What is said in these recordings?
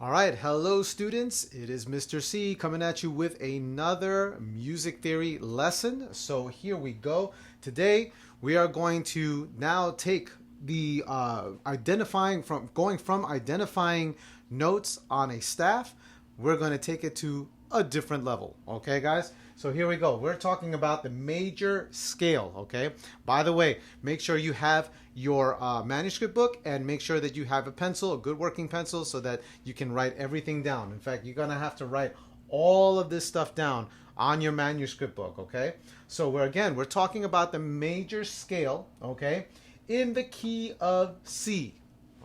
All right, hello students. It is Mr. C coming at you with another music theory lesson. So here we go. Today we are going to now take the going from identifying notes on a staff. We're going to take it to a different level. Okay, guys? So here we go. We're talking about the major scale. Okay. By the way, make sure you have your manuscript book and make sure that you have a pencil, a good working pencil, so that you can write everything down. In fact, you're going to have to write all of this stuff down on your manuscript book. Okay. So we're talking about the major scale. Okay. In the key of C.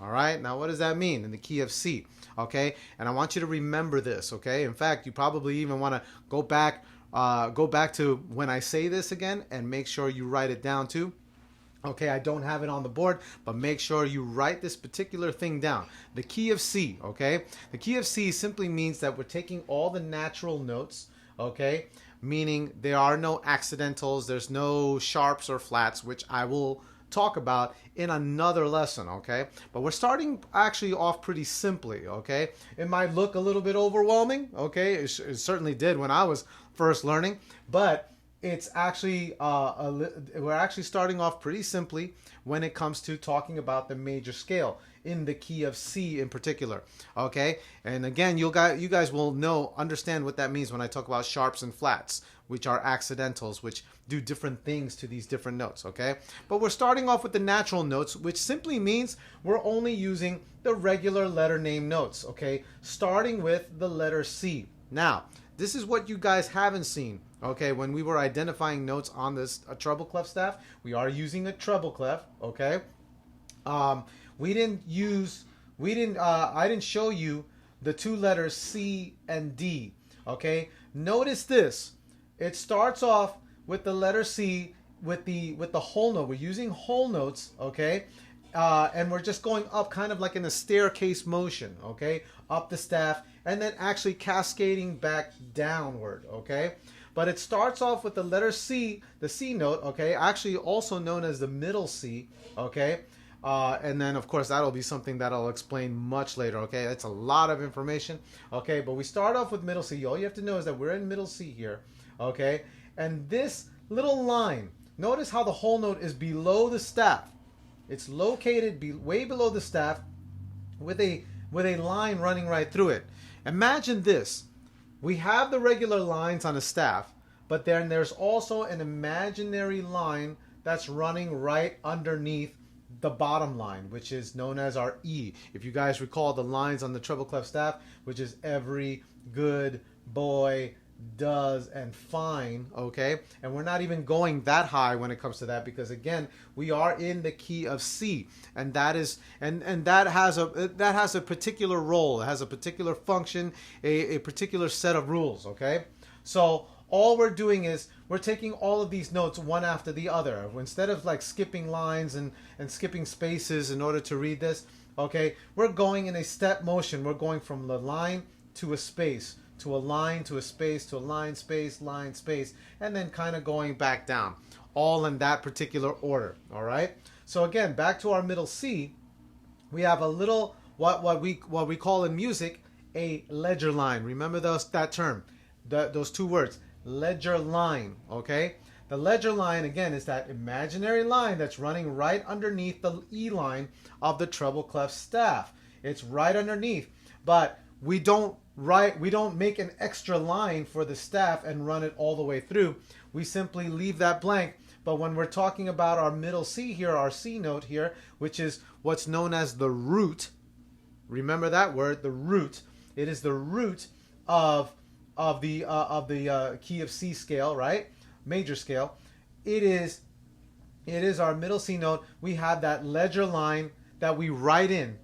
All right. Now, what does that mean? In the key of C. Okay. And I want you to remember this. Okay. In fact, you probably even want to go back to when I say this again and make sure you write it down too. Okay, I don't have it on the board, but make sure you write this particular thing down. The key of C, okay? The key of C simply means that we're taking all the natural notes, okay? Meaning there are no accidentals, there's no sharps or flats, which I will talk about in another lesson, okay? But we're starting actually off pretty simply, okay? It might look a little bit overwhelming, okay? It certainly did when I was first learning, but it's actually we're actually starting off pretty simply when it comes to talking about the major scale in the key of C in particular. Okay, and again, you guys will understand what that means when I talk about sharps and flats, which are accidentals, which do different things to these different notes. Okay, but we're starting off with the natural notes, which simply means we're only using the regular letter name notes. Okay, starting with the letter C. Now, this is what you guys haven't seen. Okay, when we were identifying notes on this treble clef staff, we are using a treble clef. Okay, I didn't show you the two letters C and D. Okay, notice this. It starts off with the letter C with the whole note. We're using whole notes. Okay, and we're just going up kind of like in a staircase motion. Okay, up the staff and then actually cascading back downward. Okay. But it starts off with the letter C, the C note, okay, actually also known as the middle C, okay, and then of course that'll be something that I'll explain much later, okay, that's a lot of information, okay, but we start off with middle C. All you have to know is that we're in middle C here, okay, and this little line, notice how the whole note is below the staff. It's located way below the staff with a line running right through it. Imagine this. We have the regular lines on a staff, but then there's also an imaginary line that's running right underneath the bottom line, which is known as our E. If you guys recall the lines on the treble clef staff, which is every good boy does and fine, okay? And we're not even going that high when it comes to that because again, we are in the key of C, and that is and that has a particular role, it has a particular function, a particular set of rules, okay? So all we're doing is we're taking all of these notes one after the other. Instead of like skipping lines and skipping spaces in order to read this, okay, we're going in a step motion. We're going from the line to a space, to a line, to a space, to a line, space, and then kind of going back down, all in that particular order, all right? So again, back to our middle C, we have a little, what we call in music, a ledger line. Remember that term, those two words, ledger line, okay? The ledger line, again, is that imaginary line that's running right underneath the E line of the treble clef staff. It's right underneath, but we don't make an extra line for the staff and run it all the way through. We simply leave that blank. But when we're talking about our middle C here, our C note here, which is what's known as the root, remember that word, the root. It is the root of the key of C scale, right? Major scale. It is our middle C note. We have that ledger line that we write in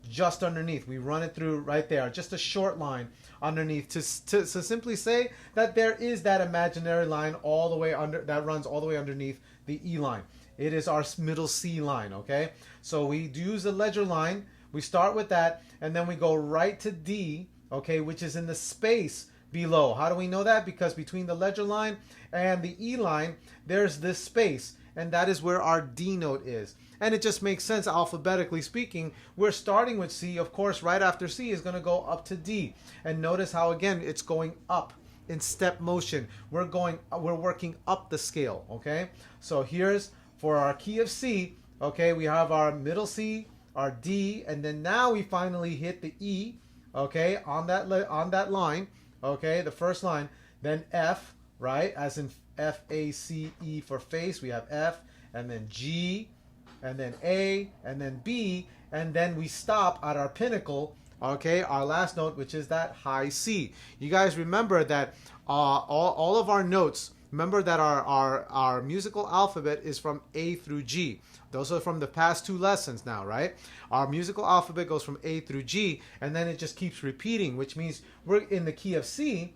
just underneath. We run it through right there, just a short line underneath to simply say that there is that imaginary line all the way under, that runs all the way underneath the E line. It is our middle C line, okay? So we use the ledger line, we start with that, and then we go right to D, okay, which is in the space below. How do we know that? Because between the ledger line and the E line, there's this space. and that is where our D note is. And it just makes sense alphabetically speaking. We're starting with C. Of course, right after C is going to go up to D. And notice how, again, it's going up in step motion. We're working up the scale, okay? So here's for our key of C, okay, we have our middle C, our D, and then now we finally hit the E, okay, on that line, okay, the first line, then F, right, as in F-A-C-E for face, we have F, and then G, and then A, and then B, and then we stop at our pinnacle, okay, our last note, which is that high C. You guys remember that all of our notes, remember that our musical alphabet is from A through G. Those are from the past 2 lessons now, right? Our musical alphabet goes from A through G, and then it just keeps repeating, which means we're in the key of C.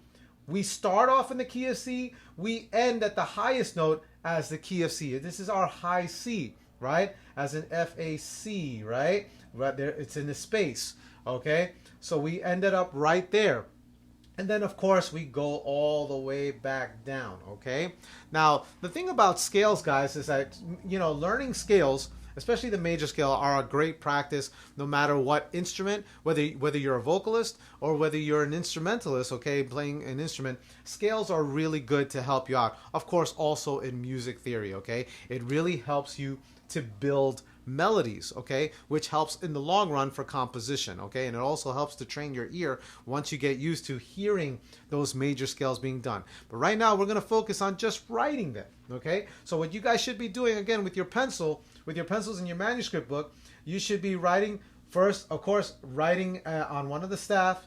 We start off in the key of C, we end at the highest note as the key of C. This is our high C, right? As in F-A-C, right? Right there, it's in the space, okay? So we ended up right there. And then, of course, we go all the way back down, okay? Now, the thing about scales, guys, is that, you know, learning scales, especially the major scale, are a great practice no matter what instrument, whether you're a vocalist or whether you're an instrumentalist, okay, playing an instrument. Scales are really good to help you out. Of course, also in music theory, okay? It really helps you to build melodies, okay, which helps in the long run for composition, okay, and it also helps to train your ear once you get used to hearing those major scales being done. But right now we're going to focus on just writing them, okay? So what you guys should be doing, again, with your pencils in your manuscript book, you should be writing first, of course, writing on one of the staffs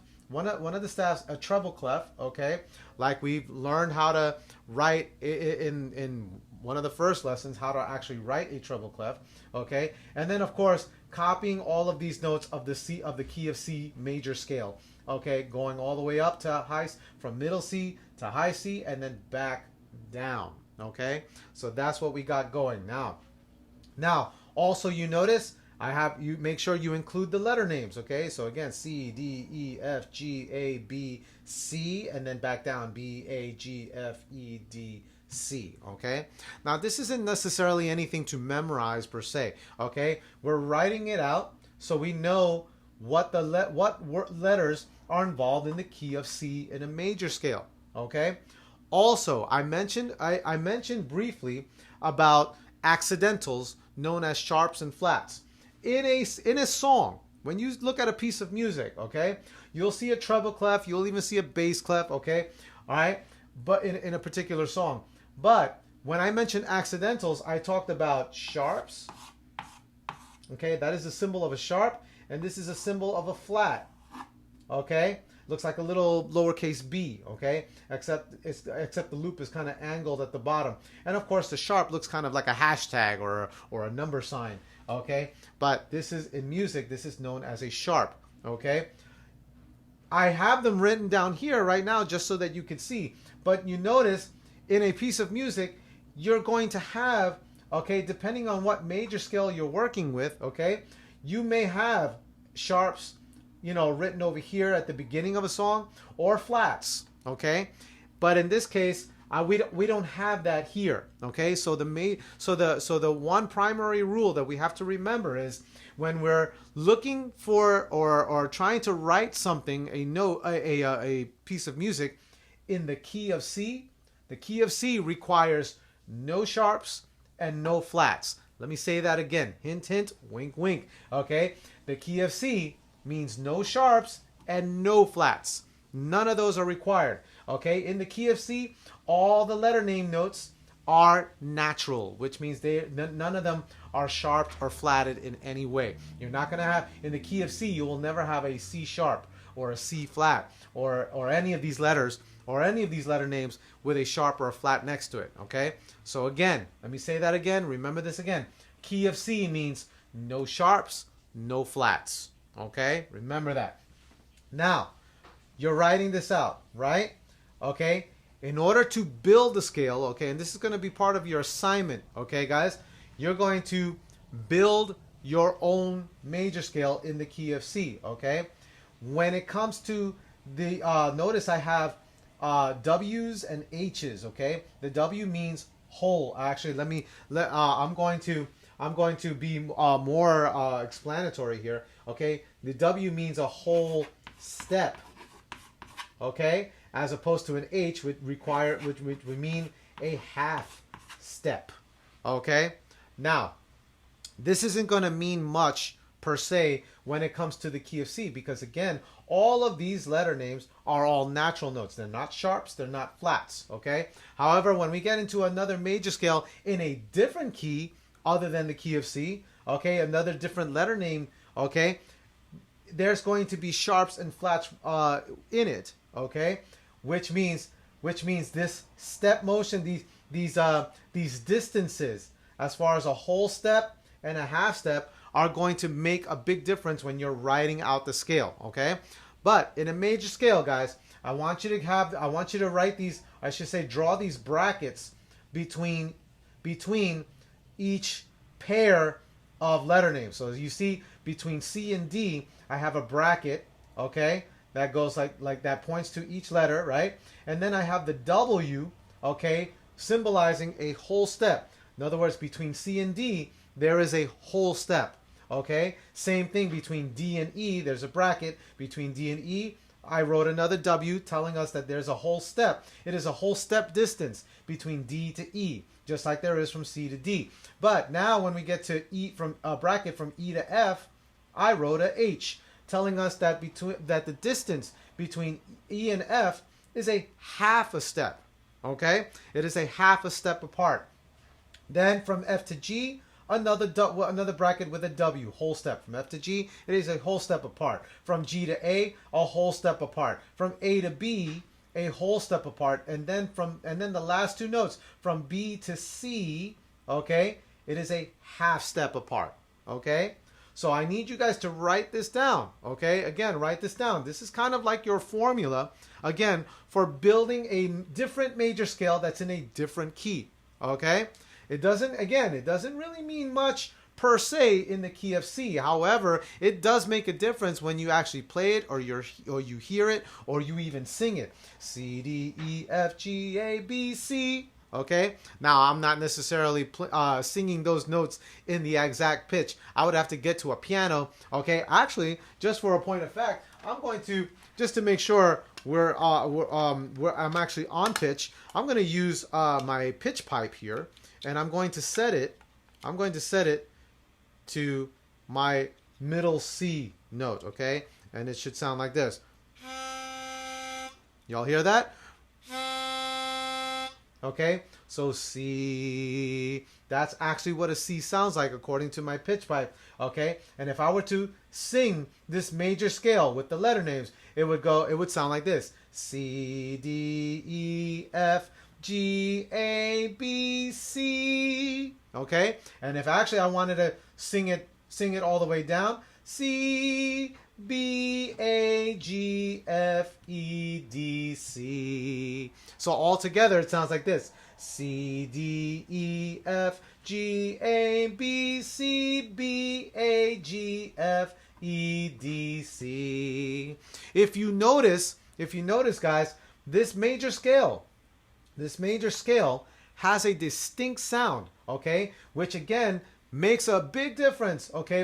a treble clef, okay, like we've learned how to write in one of the first lessons, how to actually write a treble clef, okay? And then, of course, copying all of these notes of the key of C major scale, okay? Going all the way up to from middle C to high C, and then back down, okay? So that's what we got going now. Now, also you notice you make sure you include the letter names, okay? So again, C, D, E, F, G, A, B, C, and then back down, B, A, G, F, E, D, C, okay? Now, this isn't necessarily anything to memorize per se, okay? We're writing it out so we know what letters are involved in the key of C in a major scale, okay? Also, I mentioned briefly about accidentals known as sharps and flats. In a song, when you look at a piece of music, okay, you'll see a treble clef, you'll even see a bass clef, okay, all right, but in a particular song. But when I mentioned accidentals, I talked about sharps, okay, that is a symbol of a sharp, and this is a symbol of a flat, okay, looks like a little lowercase b, okay, except the loop is kind of angled at the bottom, and of course the sharp looks kind of like a hashtag or a number sign, okay, but this is in music, this is known as a sharp, okay. I have them written down here right now just so that you can see, but you notice in a piece of music you're going to have, okay, depending on what major scale you're working with, okay, you may have sharps, you know, written over here at the beginning of a song, or flats, okay, but in this case we don't have that here, okay. So the one primary rule that we have to remember is when we're looking for or trying to write something, a piece of music in the key of C, the key of C requires no sharps and no flats. Let me say that again. Hint, hint, wink, wink. Okay? The key of C means no sharps and no flats. None of those are required. Okay? In the key of C, all the letter name notes are natural, which means none of them are sharp or flatted in any way. You're not going to have, in the key of C, you will never have a C sharp or a C flat or any of these letters or any of these letter names with a sharp or a flat next to it, okay? So again, let me say that again. Remember this again. Key of C means no sharps, no flats, okay? Remember that. Now, you're writing this out, right? Okay? In order to build the scale, okay, and this is going to be part of your assignment, okay, guys? You're going to build your own major scale in the key of C, okay? When it comes to the, notice I have W's and H's, okay? The W means whole. Actually, I'm going to be more explanatory here. Okay, the W means a whole step. Okay, as opposed to an H, which would mean a half step. Okay, now this isn't going to mean much per se when it comes to the key of C, because again, all of these letter names are all natural notes. They're not sharps, they're not flats. Okay, however, when we get into another major scale in a different key other than the key of C, okay, another different letter name, okay, there's going to be sharps and flats in it. Okay, which means this step motion, these distances as far as a whole step and a half step are going to make a big difference when you're writing out the scale. Okay, but in a major scale, guys, I want you to write these, I should say draw these brackets between each pair of letter names. So as you see, between C and D, I have a bracket, okay, that goes like that, points to each letter, right? And then I have the W, okay, symbolizing a whole step. In other words, between C and D, there is a whole step, okay? Same thing between D and E, there's a bracket. Between D and E, I wrote another W telling us that there's a whole step. It is a whole step distance between D to E, just like there is from C to D. But now when we get to E, from a bracket from E to F, I wrote a H, telling us that the distance between E and F is a half a step. Okay, it is a half a step apart. Then from F to G, another bracket with a W, whole step. From F to G, it is a whole step apart. From G to A, a whole step apart. From A to B, a whole step apart. And then the last two notes, from B to C, okay, it is a half step apart. Okay, so I need you guys to write this down. Okay, again, write this down. This is kind of like your formula, again, for building a different major scale that's in a different key. Okay, it doesn't really mean much per se in the key of C. However, it does make a difference when you actually play it, or you hear it, or you even sing it. C, D, E, F, G, A, B, C. Okay, now I'm not necessarily singing those notes in the exact pitch. I would have to get to a piano. Okay, actually, just for a point of fact, I'm going to, just to make sure I'm actually on pitch, I'm going to use my pitch pipe here, and I'm going to set it to my middle C note. Okay, and it should sound like this. Y'all hear that? Okay, so C, that's actually what a C sounds like according to my pitch pipe. Okay, and if I were to sing this major scale with the letter names, it would sound like this: C, D, E, F, G, A, B, C. Okay, and if actually I wanted to sing it all the way down: C, B, A, G, F, E, D, C. So all together it sounds like this: C, D, E, F, G, A, B, C, B, A, G, F, E, D, C. If you notice, guys, this major scale has a distinct sound, okay, which again makes a big difference. Okay,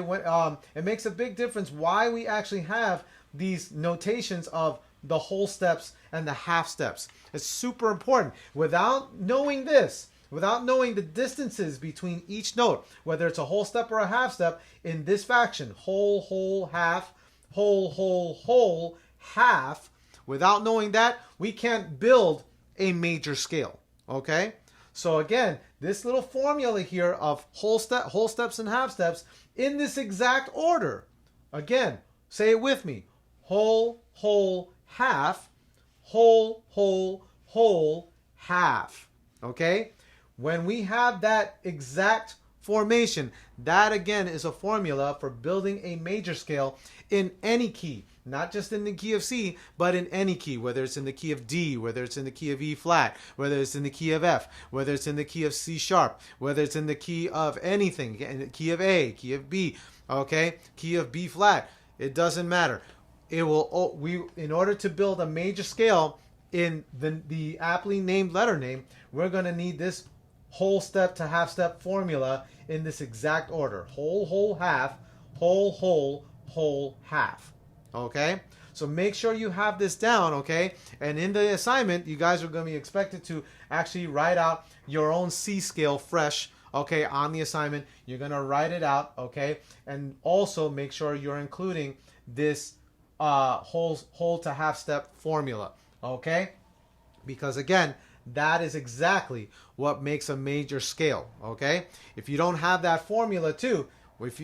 it makes a big difference why we actually have these notations of the whole steps and the half steps. It's super important. Without knowing this, without knowing the distances between each note, whether it's a whole step or a half step, in this faction, whole, whole, half, whole, half, without knowing that, we can't build a major scale. Okay, so again, this little formula here of whole steps and half steps in this exact order. Again, say it with me: whole, half, whole, half. Okay, when we have that exact formation, that again is a formula for building a major scale in any key. Not just in the key of C, but in any key, whether it's in the key of D, whether it's in the key of E flat, whether it's in the key of F, whether it's in the key of C sharp, whether it's in the key of anything, in the key of A, key of B, okay, key of B flat. It doesn't matter. It will, in order to build a major scale in the aptly named letter name, we're going to need this whole step to half step formula in this exact order. Whole, whole, half, whole, whole, whole, half. Okay? So make sure you have this down, okay? And in the assignment, you guys are going to be expected to actually write out your own C scale fresh, okay, on the assignment. You're going to write it out, okay? And also make sure you're including this whole to half step formula, okay? Because again, that is exactly what makes a major scale, okay? If you don't have that formula too, if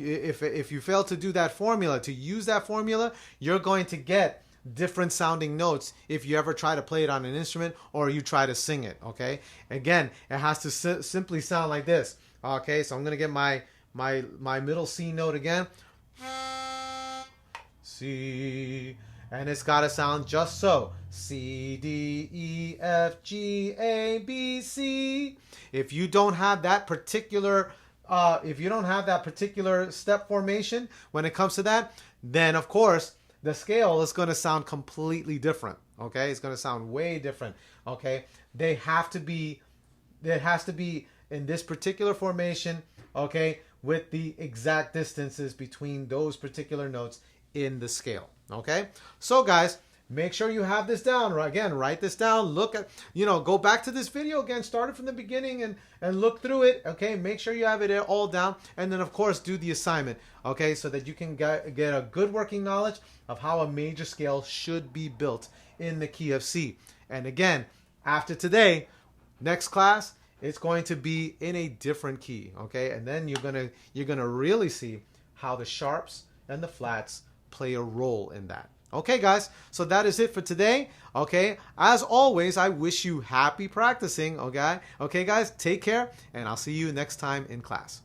you fail to do that formula, to use that formula, you're going to get different sounding notes if you ever try to play it on an instrument or you try to sing it, okay? Again, it has to simply sound like this, okay? So I'm going to get my middle C note again. C, and it's got to sound just so. C, D, E, F, G, A, B, C. If you don't have that particular step formation when it comes to that, then of course the scale is going to sound completely different, okay? It's going to sound way different, okay? It has to be in this particular formation, okay, with the exact distances between those particular notes in the scale, okay? So guys, make sure you have this down. Again, write this down. Look at, go back to this video again, start it from the beginning and look through it, okay? Make sure you have it all down. And then, of course, do the assignment, okay? So that you can get a good working knowledge of how a major scale should be built in the key of C. And again, after today, next class, it's going to be in a different key, okay? And then you're gonna really see how the sharps and the flats play a role in that. Okay, guys, so that is it for today. Okay, as always, I wish you happy practicing. Okay, guys, take care, and I'll see you next time in class.